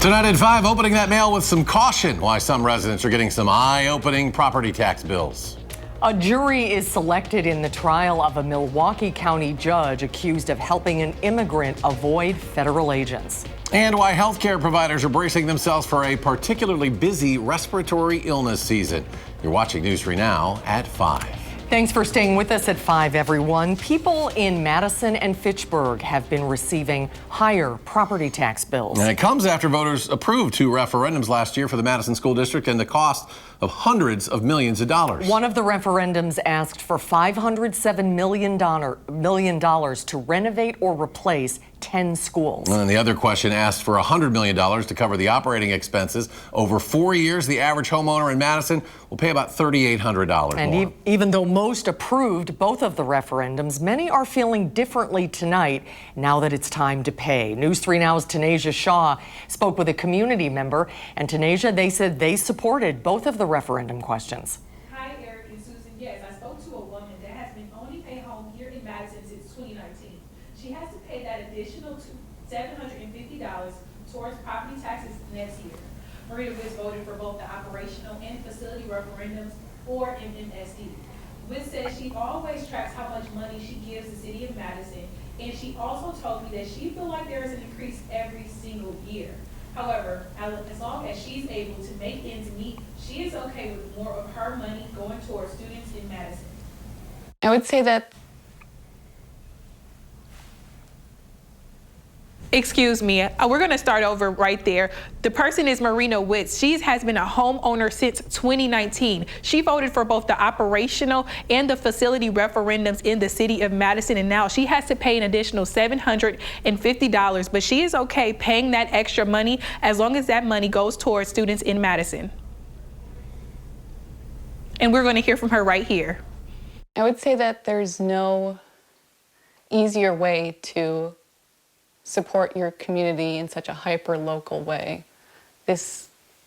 Tonight at 5, opening that mail with some caution. Why some residents are getting some eye-opening property tax bills. A jury is selected in the trial of a Milwaukee County judge accused of helping an immigrant avoid federal agents. And why healthcare providers are bracing themselves for a particularly busy respiratory illness season. You're watching News 3 Now at 5. Thanks for staying with us at 5, everyone. People in Madison and Fitchburg have been receiving higher property tax bills. And it comes after voters approved 2 referendums last year for the Madison School District and the cost of hundreds of millions of dollars. One of the referendums asked for $507 million to renovate or replace 10 schools. And the other question asked for $100 million to cover the operating expenses. Over 4 years, the average homeowner in Madison will pay about $3,800 and more. Even though most approved both of the referendums, many are feeling differently tonight now that it's time to pay. News 3 Now's Tanasia Shaw spoke with a community member, and Tanasia, they said they supported both of the referendum questions. Hi, Eric and Susan. Yes, I spoke to a woman that has been only paying home here in Madison since 2019. She has to pay that additional $750 towards property taxes next year. Marina Witz voted for both the operational and facility referendums for MMSD. Witz says she always tracks how much money she gives the city of Madison, and she also told me that she feels like there is an increase every single year. However, as long as she's able to make ends meet, she is okay with more of her money going towards students in Madison. I would say that. Excuse me, we're going to start over right there. The person is Marina Witz. She has been a homeowner since 2019. She voted for both the operational and the facility referendums in the city of Madison, and now she has to pay an additional $750, but she is okay paying that extra money as long as that money goes towards students in Madison. And we're going to hear from her right here. I would say that there's no easier way to support your community in such a hyper-local way.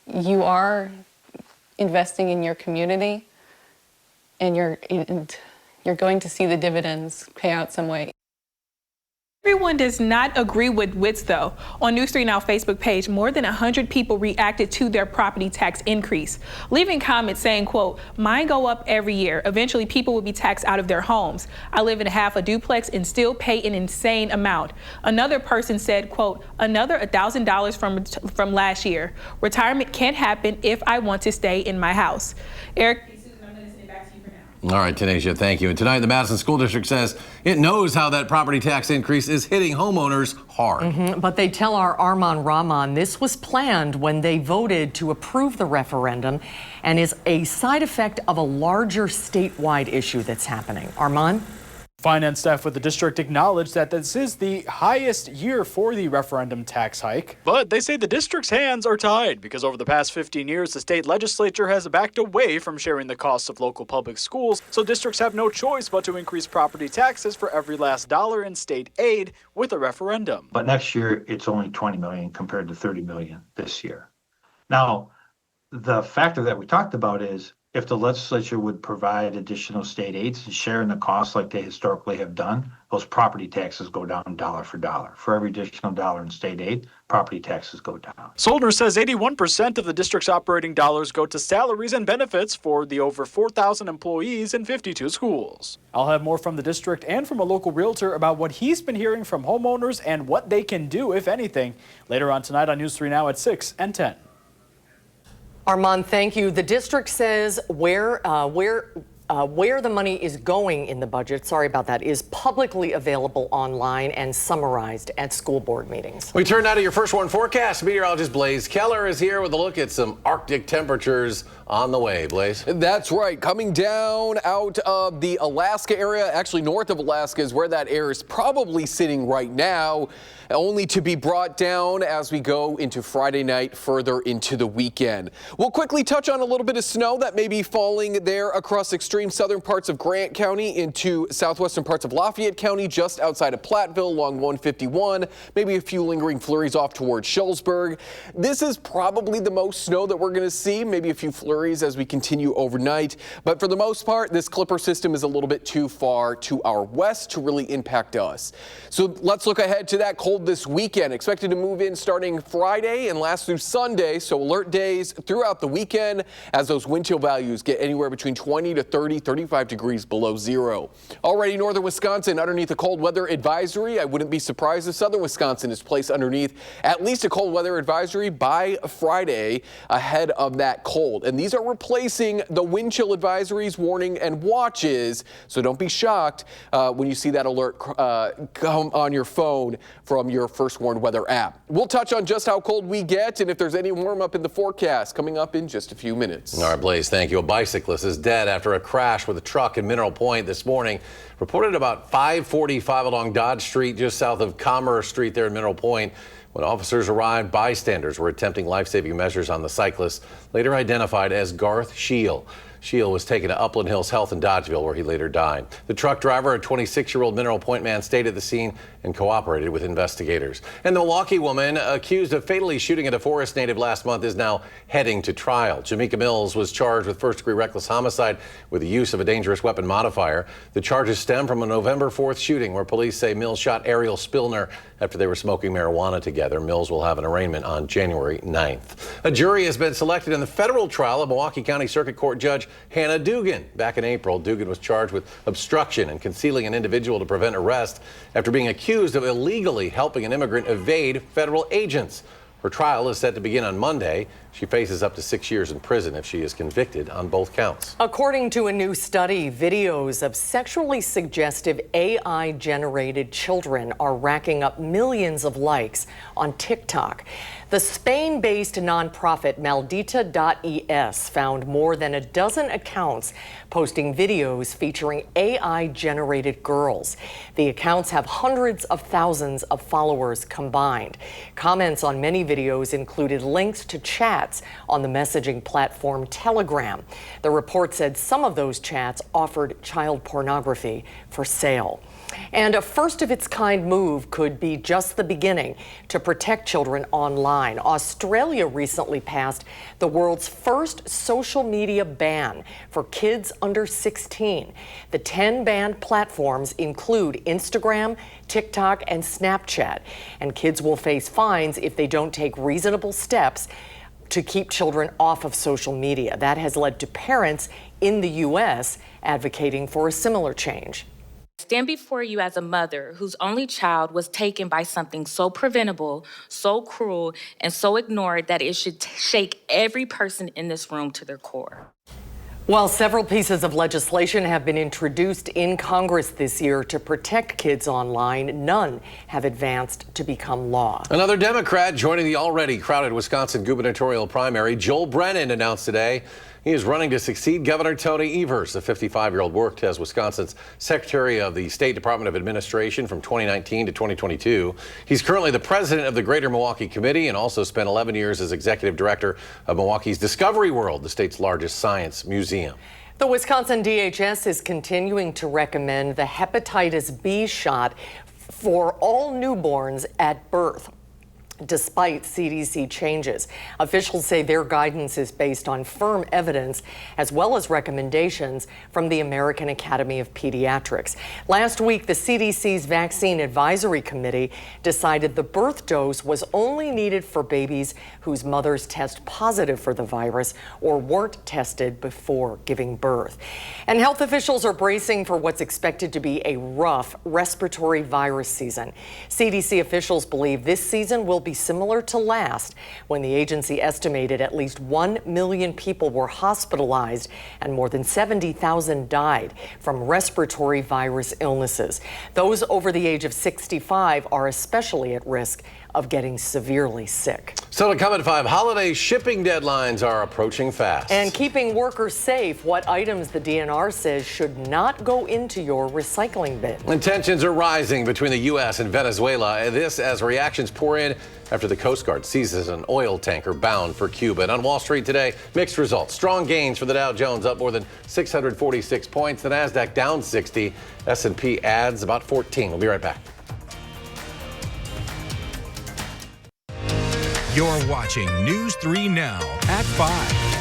You are investing in your community, and you're going to see the dividends pay out some way. Everyone does not agree with Witz, though. On News 3 Now Facebook page, more than 100 people reacted to their property tax increase, leaving comments saying, quote, "Mine go up every year. Eventually, people will be taxed out of their homes. I live in half a duplex and still pay an insane amount." Another person said, quote, "Another $1,000 from last year. Retirement can't happen if I want to stay in my house." Eric. All right, Tanasia, thank you. And tonight, the Madison School District says it knows how that property tax increase is hitting homeowners hard. But they tell our Arman Rahman this was planned when they voted to approve the referendum and is a side effect of a larger statewide issue that's happening. Arman? Finance staff with the district acknowledged that this is the highest year for the referendum tax hike. But they say the district's hands are tied because over the past 15 years, the state legislature has backed away from sharing the costs of local public schools, so districts have no choice but to increase property taxes for every last dollar in state aid with a referendum. But next year, it's only $20 million compared to $30 million this year. Now, the factor that we talked about is if the legislature would provide additional state aids and share in the costs like they historically have done, those property taxes go down dollar for dollar. For every additional dollar in state aid, property taxes go down. Soldner says 81% of the district's operating dollars go to salaries and benefits for the over 4,000 employees in 52 schools. I'll have more from the district and from a local realtor about what he's been hearing from homeowners and what they can do, if anything, later on tonight on News 3 Now at 6 and 10. Armand, thank you. The district says where the money is going in the budget, sorry about that, is publicly available online and summarized at school board meetings. We turn now to your First Warn forecast. Meteorologist Blaze Keller is here with a look at some Arctic temperatures on the way. Blaze? That's right. Coming down out of the Alaska area, actually north of Alaska is where that air is probably sitting right now, only to be brought down as we go into Friday night, further into the weekend. We'll quickly touch on a little bit of snow that may be falling there across extreme downstream southern parts of Grant County into southwestern parts of Lafayette County, just outside of Platteville along 151. Maybe a few lingering flurries off towards Shullsburg. This is probably the most snow that we're going to see, maybe a few flurries as we continue overnight. But for the most part, this Clipper system is a little bit too far to our west to really impact us. So let's look ahead to that cold this weekend. Expected to move in starting Friday and last through Sunday. So alert days throughout the weekend as those wind chill values get anywhere between 20 to 30, 35 degrees below zero. Already northern Wisconsin underneath a cold weather advisory. I wouldn't be surprised if southern Wisconsin is placed underneath at least a cold weather advisory by Friday ahead of that cold. And these are replacing the wind chill advisories, warning, and watches. So don't be shocked when you see that alert come on your phone from your First Warn Weather app. We'll touch on just how cold we get and if there's any warm up in the forecast coming up in just a few minutes. All right, Blaze, thank you. A bicyclist is dead after a crash with a truck in Mineral Point this morning. Reported about 5:45 along Dodge Street, just south of Commerce Street there in Mineral Point. When officers arrived, bystanders were attempting life-saving measures on the cyclist, later identified as Garth Scheel. Scheel was taken to Upland Hills Health in Dodgeville, where he later died. The truck driver, a 26-year-old Mineral Point man, stayed at the scene and cooperated with investigators. And the Milwaukee woman accused of fatally shooting a DeForest native last month is now heading to trial. Jamaica Mills was charged with first-degree reckless homicide with the use of a dangerous weapon modifier. The charges stem from a November 4th shooting where police say Mills shot Ariel Spillner after they were smoking marijuana together. Mills will have an arraignment on January 9th. A jury has been selected in the federal trial of Milwaukee County Circuit Court Judge Hannah Dugan. Back in April, Dugan was charged with obstruction and concealing an individual to prevent arrest after being accused of illegally helping an immigrant evade federal agents. Her trial is set to begin on Monday. She faces up to 6 years in prison if she is convicted on both counts. According to a new study, videos of sexually suggestive AI-generated children are racking up millions of likes on TikTok. The Spain-based nonprofit Maldita.es found more than a dozen accounts posting videos featuring AI-generated girls. The accounts have hundreds of thousands of followers combined. Comments on many videos included links to chats on the messaging platform Telegram. The report said some of those chats offered child pornography for sale. And a first-of-its-kind move could be just the beginning to protect children online. Australia recently passed the world's first social media ban for kids under 16. The 10 banned platforms include Instagram, TikTok, and Snapchat. And kids will face fines if they don't take reasonable steps to keep children off of social media. That has led to parents in the U.S. advocating for a similar change. Stand before you as a mother whose only child was taken by something so preventable, so cruel, and so ignored that it should shake every person in this room to their core. While several pieces of legislation have been introduced in Congress this year to protect kids online, none have advanced to become law. Another Democrat joining the already crowded Wisconsin gubernatorial primary. Joel Brennan announced today he is running to succeed Governor Tony Evers. The 55-year-old worked as Wisconsin's Secretary of the State Department of Administration from 2019 to 2022. He's currently the president of the Greater Milwaukee Committee and also spent 11 years as executive director of Milwaukee's Discovery World, the state's largest science museum. The Wisconsin DHS is continuing to recommend the hepatitis B shot for all newborns at birth, despite CDC changes. Officials say their guidance is based on firm evidence as well as recommendations from the American Academy of Pediatrics. Last week, the CDC's Vaccine Advisory Committee decided the birth dose was only needed for babies whose mothers test positive for the virus or weren't tested before giving birth. And health officials are bracing for what's expected to be a rough respiratory virus season. CDC officials believe this season will be similar to last, when the agency estimated at least 1 million people were hospitalized and more than 70,000 died from respiratory virus illnesses. Those over the age of 65 are especially at risk of getting severely sick. So to come at 5, holiday shipping deadlines are approaching fast. And keeping workers safe, what items the DNR says should not go into your recycling bin. And tensions are rising between the U.S. and Venezuela, and this as reactions pour in after the Coast Guard seizes an oil tanker bound for Cuba. And on Wall Street today, mixed results. Strong gains for the Dow Jones, up more than 646 points. The Nasdaq down 60. S&P adds about 14. We'll be right back. You're watching News 3 Now at 5.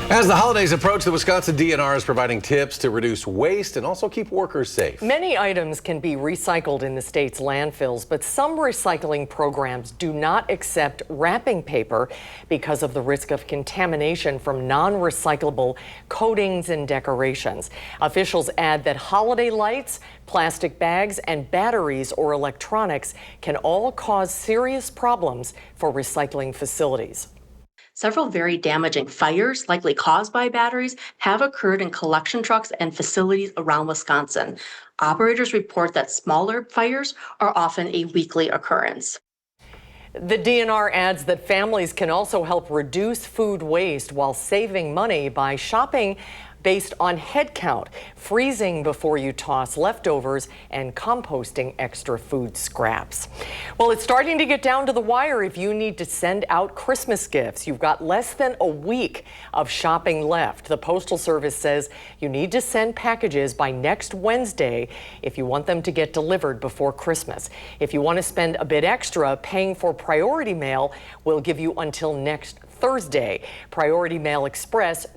As the holidays approach, the Wisconsin DNR is providing tips to reduce waste and also keep workers safe. Many items can be recycled in the state's landfills, but some recycling programs do not accept wrapping paper because of the risk of contamination from non-recyclable coatings and decorations. Officials add that holiday lights, plastic bags, and batteries or electronics can all cause serious problems for recycling facilities. Several very damaging fires, likely caused by batteries, have occurred in collection trucks and facilities around Wisconsin. Operators report that smaller fires are often a weekly occurrence. The DNR adds that families can also help reduce food waste while saving money by shopping based on head count, freezing before you toss leftovers, and composting extra food scraps. Well, it's starting to get down to the wire if you need to send out Christmas gifts. You've got less than a week of shopping left. The Postal Service says you need to send packages by next Wednesday if you want them to get delivered before Christmas. If you want to spend a bit extra, paying for Priority Mail will give you until next Thursday. Priority Mail Express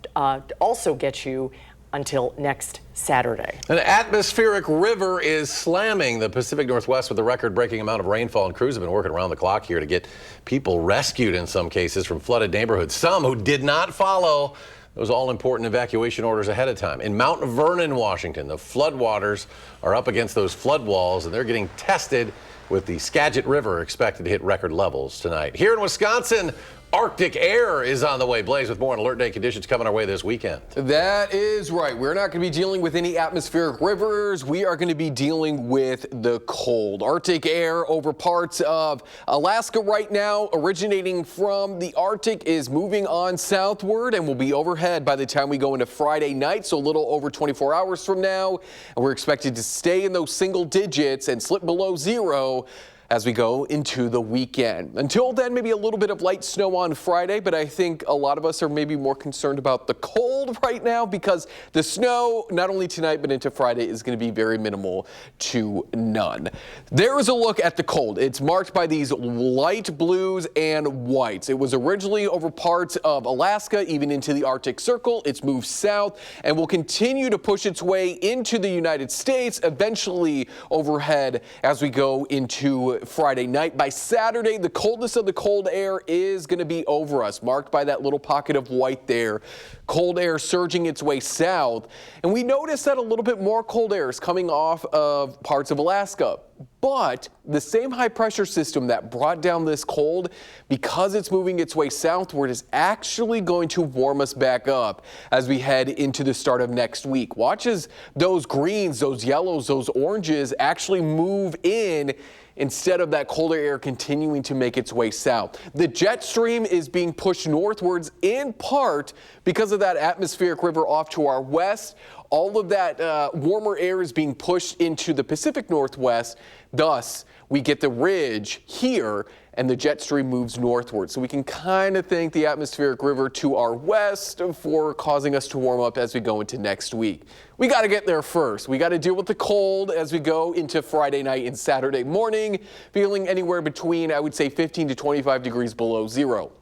also gets you until next Saturday. An atmospheric river is slamming the Pacific Northwest with a record-breaking amount of rainfall, and crews have been working around the clock here to get people rescued in some cases from flooded neighborhoods. Some who did not follow those all-important evacuation orders ahead of time. In Mount Vernon, Washington, the floodwaters are up against those flood walls, and they're getting tested with the Skagit River expected to hit record levels tonight. Here in Wisconsin, Arctic air is on the way. Blaze with more on Alert Day conditions coming our way this weekend. That is right. We're not going to be dealing with any atmospheric rivers. We are going to be dealing with the cold. Arctic air over parts of Alaska right now, originating from the Arctic, is moving on southward and will be overhead by the time we go into Friday night, so a little over 24 hours from now. And we're expected to stay in those single digits and slip below zero as we go into the weekend. Until then, maybe a little bit of light snow on Friday, but I think a lot of us are maybe more concerned about the cold right now because the snow, not only tonight but into Friday, is going to be very minimal to none. There is a look at the cold. It's marked by these light blues and whites. It was originally over parts of Alaska, even into the Arctic Circle. It's moved south and will continue to push its way into the United States, eventually overhead as we go into Friday night. By Saturday, the coldness of the cold air is going to be over us, marked by that little pocket of white there. Cold air surging its way south. And we notice that a little bit more cold air is coming off of parts of Alaska. But the same high pressure system that brought down this cold, because it's moving its way southward, is actually going to warm us back up as we head into the start of next week. Watch as those greens, those yellows, those oranges actually move in instead of that colder air continuing to make its way south. The jet stream is being pushed northwards in part because of that atmospheric river off to our west. All of that warmer air is being pushed into the Pacific Northwest. Thus, we get the ridge here and the jet stream moves northward. So we can kind of thank the atmospheric river to our west for causing us to warm up as we go into next week. We got to get there first. We got to deal with the cold as we go into Friday night and Saturday morning, feeling anywhere between, I would say, 15 to 25 degrees below zero.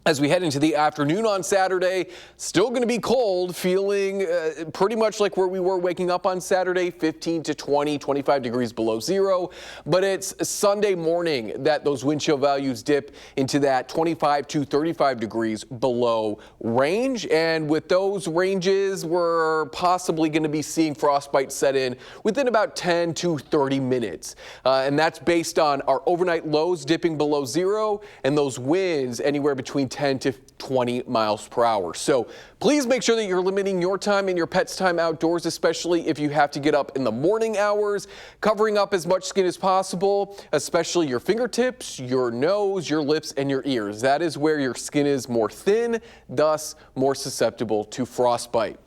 As we head into the afternoon on Saturday, still going to be cold, feeling pretty much like where we were waking up on Saturday, 15 to 20, 25 degrees below zero. But it's Sunday morning that those wind chill values dip into that 25 to 35 degrees below range. And with those ranges, we're possibly going to be seeing frostbite set in within about 10 to 30 minutes. And that's based on our overnight lows dipping below zero and those winds anywhere between 10 10 to 20 miles per hour. So please make sure that you're limiting your time and your pet's time outdoors, especially if you have to get up in the morning hours, covering up as much skin as possible, especially your fingertips, your nose, your lips, and your ears. That is where your skin is more thin, thus more susceptible to frostbite.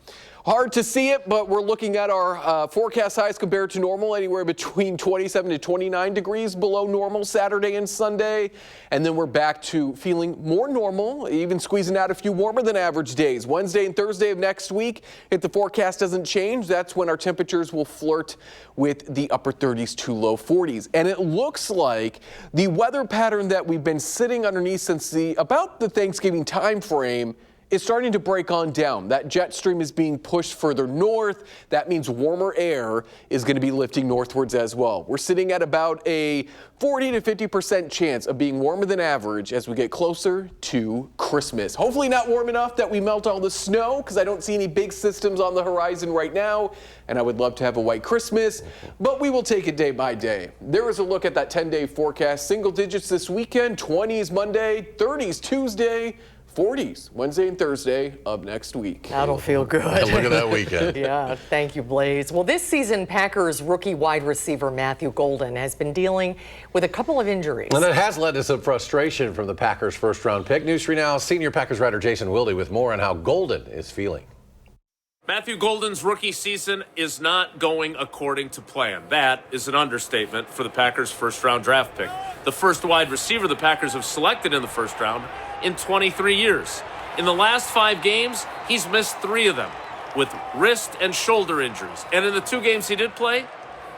Hard to see it, but we're looking at our forecast highs compared to normal, anywhere between 27 to 29 degrees below normal Saturday and Sunday. And then we're back to feeling more normal, even squeezing out a few warmer than average days. Wednesday and Thursday of next week, if the forecast doesn't change, that's when our temperatures will flirt with the upper 30s to low 40s. And it looks like the weather pattern that we've been sitting underneath since about the Thanksgiving time frame is starting to break on down. That jet stream is being pushed further north. That means warmer air is going to be lifting northwards as well. We're sitting at about a 40 to 50% chance of being warmer than average as we get closer to Christmas. Hopefully not warm enough that we melt all the snow, because I don't see any big systems on the horizon right now, and I would love to have a white Christmas, but we will take it day by day. There is a look at that 10-day forecast. Single digits this weekend, 20s Monday, 30s Tuesday, 40s Wednesday and Thursday of next week. That'll feel good. Look at that weekend. Yeah, thank you, Blaze. Well, this season, Packers rookie wide receiver Matthew Golden has been dealing with a couple of injuries. And it has led to some frustration from the Packers' first-round pick. News 3 Now senior Packers writer Jason Wilde with more on how Golden is feeling. Matthew Golden's rookie season is not going according to plan. That is an understatement for the Packers' first-round draft pick. The first wide receiver the Packers have selected in the first round in 23 years. In the last 5 games, he's missed 3 of them with wrist and shoulder injuries. And in the 2 games he did play,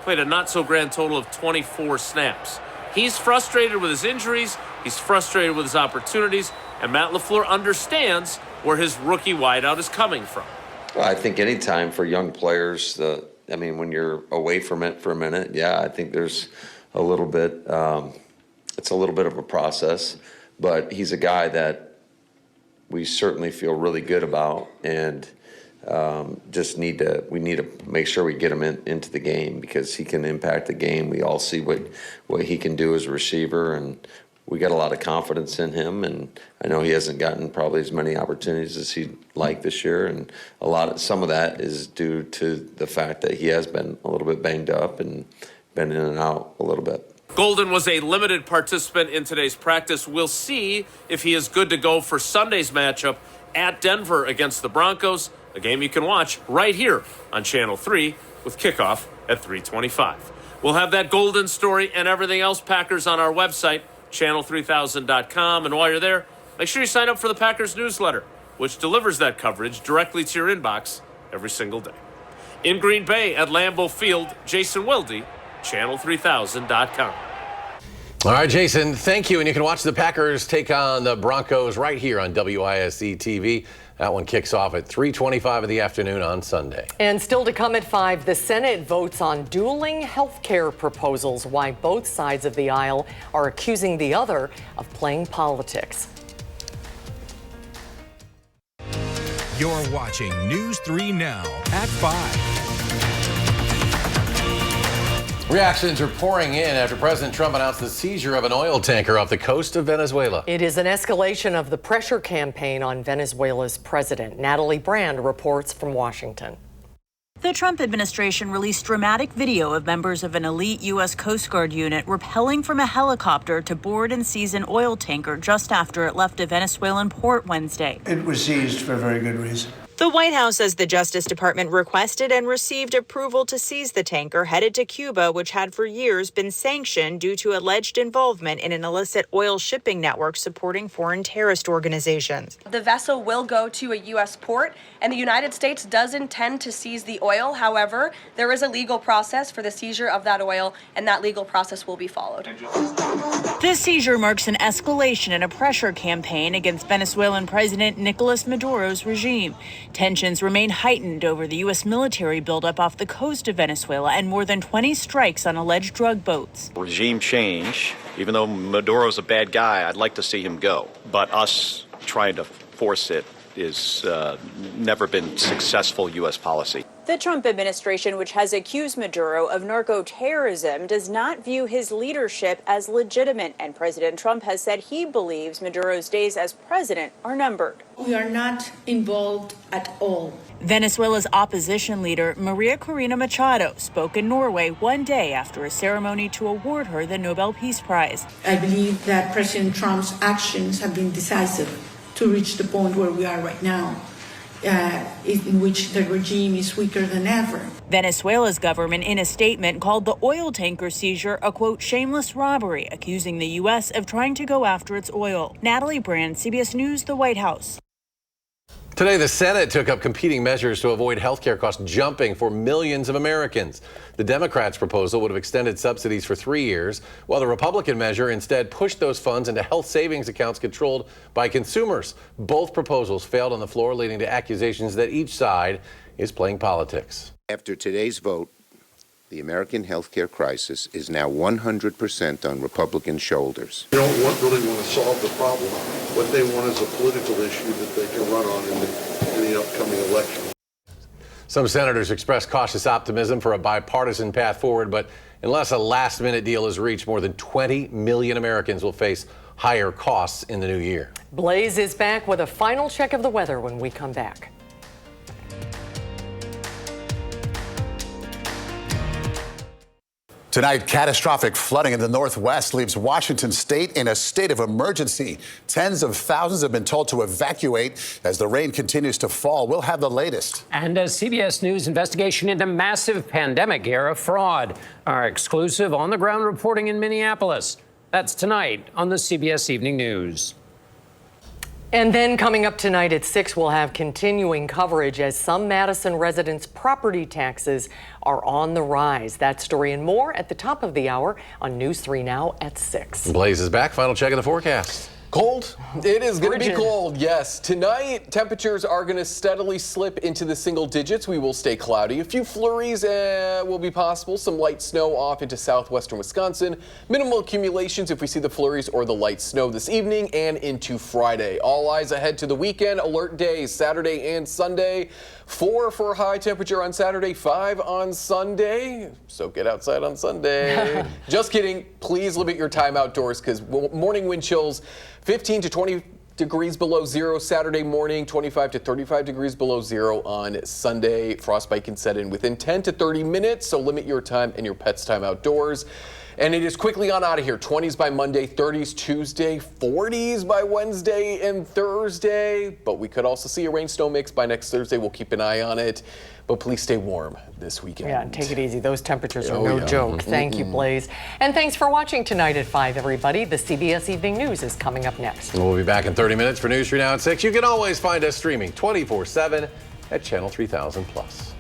played a not-so-grand total of 24 snaps. He's frustrated with his injuries, he's frustrated with his opportunities, and Matt LaFleur understands where his rookie wideout is coming from. Well, I think any time for young players, when you're away from it for a minute, yeah, I think there's a little bit, it's a little bit of a process, but he's a guy that we certainly feel really good about, and we need to make sure we get him into the game, because he can impact the game. We all see what he can do as a receiver, and we got a lot of confidence in him, and I know he hasn't gotten probably as many opportunities as he'd like this year, and some of that is due to the fact that he has been a little bit banged up and been in and out a little bit. Golden was a limited participant in today's practice. We'll see if he is good to go for Sunday's matchup at Denver against the Broncos, a game you can watch right here on Channel 3 with kickoff at 3:25. We'll have that Golden story and everything else Packers on our website, channel3000.com. And while you're there, make sure you sign up for the Packers newsletter, which delivers that coverage directly to your inbox every single day. In Green Bay at Lambeau Field, Jason Wilde, channel3000.com. All right, Jason, thank you. And you can watch the Packers take on the Broncos right here on WISC TV. That one kicks off at 3:25 in the afternoon on Sunday. And still to come at 5, the Senate votes on dueling health care proposals, why both sides of the aisle are accusing the other of playing politics. You're watching News 3 Now at 5. Reactions are pouring in after President Trump announced the seizure of an oil tanker off the coast of Venezuela. It is an escalation of the pressure campaign on Venezuela's president. Natalie Brand reports from Washington. The Trump administration released dramatic video of members of an elite U.S. Coast Guard unit rappelling from a helicopter to board and seize an oil tanker just after it left a Venezuelan port Wednesday. It was seized for a very good reason. The White House says the Justice Department requested and received approval to seize the tanker headed to Cuba, which had for years been sanctioned due to alleged involvement in an illicit oil shipping network supporting foreign terrorist organizations. The vessel will go to a U.S. port, and the United States does intend to seize the oil. However, there is a legal process for the seizure of that oil, and that legal process will be followed. This seizure marks an escalation in a pressure campaign against Venezuelan President Nicolas Maduro's regime. Tensions remain heightened over the U.S. military buildup off the coast of Venezuela and more than 20 strikes on alleged drug boats. Regime change, even though Maduro's a bad guy, I'd like to see him go. But us trying to force it is never been successful U.S. policy. The Trump administration, which has accused Maduro of narco-terrorism, does not view his leadership as legitimate, and President Trump has said he believes Maduro's days as president are numbered. We are not involved at all. Venezuela's opposition leader, Maria Corina Machado, spoke in Norway one day after a ceremony to award her the Nobel Peace Prize. I believe that President Trump's actions have been decisive to reach the point where we are right now, in which the regime is weaker than ever. Venezuela's government, in a statement, called the oil tanker seizure a, quote, shameless robbery, accusing the U.S. of trying to go after its oil. Natalie Brand, CBS News, the White House. Today, the Senate took up competing measures to avoid health care costs jumping for millions of Americans. The Democrats' proposal would have extended subsidies for 3 years, while the Republican measure instead pushed those funds into health savings accounts controlled by consumers. Both proposals failed on the floor, leading to accusations that each side is playing politics. After today's vote, the American healthcare crisis is now 100% on Republican shoulders. They don't really want to solve the problem. What they want is a political issue that they can run on in the upcoming election. Some senators expressed cautious optimism for a bipartisan path forward, but unless a last-minute deal is reached, more than 20 million Americans will face higher costs in the new year. Blaze is back with a final check of the weather when we come back. Tonight, catastrophic flooding in the Northwest leaves Washington state in a state of emergency. Tens of thousands have been told to evacuate as the rain continues to fall. We'll have the latest. And a CBS News investigation into massive pandemic-era fraud. Our exclusive on-the-ground reporting in Minneapolis. That's tonight on the CBS Evening News. And then coming up tonight at 6, we'll have continuing coverage as some Madison residents' property taxes are on the rise. That story and more at the top of the hour on News 3 Now at 6. Blaze is back. Final check of the forecast. Cold. It is going to be cold, yes. Tonight, temperatures are going to steadily slip into the single digits. We will stay cloudy. A few flurries will be possible. Some light snow off into southwestern Wisconsin. Minimal accumulations if we see the flurries or the light snow this evening and into Friday. All eyes ahead to the weekend. Alert days Saturday and Sunday. 4 for a high temperature on Saturday, 5 on Sunday. So get outside on Sunday. Just kidding. Please limit your time outdoors because morning wind chills 15 to 20 degrees below zero Saturday morning, 25 to 35 degrees below zero on Sunday. Frostbite can set in within 10 to 30 minutes, so limit your time and your pet's time outdoors. And it is quickly on out of here. 20s by Monday, 30s Tuesday, 40s by Wednesday and Thursday. But we could also see a rain snow mix by next Thursday. We'll keep an eye on it. But please stay warm this weekend. Yeah, take it easy. Those temperatures are no joke. Thank you, Blaze. And thanks for watching tonight at 5, everybody. The CBS Evening News is coming up next. We'll be back in 30 minutes for News 3 Now at 6. You can always find us streaming 24/7 at Channel 3000+.